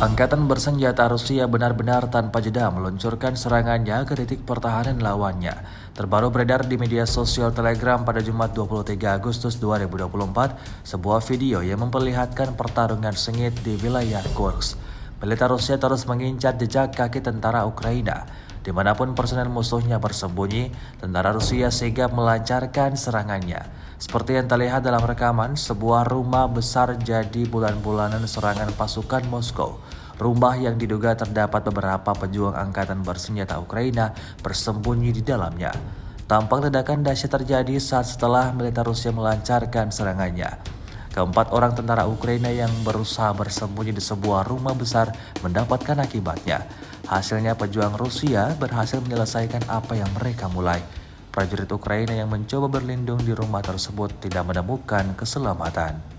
Angkatan bersenjata Rusia benar-benar tanpa jeda meluncurkan serangannya ke titik pertahanan lawannya. Terbaru beredar di media sosial Telegram pada Jumat 23 Agustus 2024, sebuah video yang memperlihatkan pertarungan sengit di wilayah Kursk. Militer Rusia terus mengincar jejak kaki tentara Ukraina. Dimanapun personel musuhnya bersembunyi, tentara Rusia sigap melancarkan serangannya. Seperti yang terlihat dalam rekaman, sebuah rumah besar jadi bulan-bulanan serangan pasukan Moskow. Rumah yang diduga terdapat beberapa pejuang angkatan bersenjata Ukraina bersembunyi di dalamnya. Tampak ledakan dahsyat terjadi saat setelah militer Rusia melancarkan serangannya. Keempat orang tentara Ukraina yang berusaha bersembunyi di sebuah rumah besar mendapatkan akibatnya. Hasilnya pejuang Rusia berhasil menyelesaikan apa yang mereka mulai. Prajurit Ukraina yang mencoba berlindung di rumah tersebut tidak menemukan keselamatan.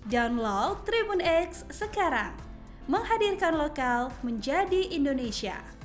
Download Tribun X sekarang, menghadirkan lokal menjadi Indonesia.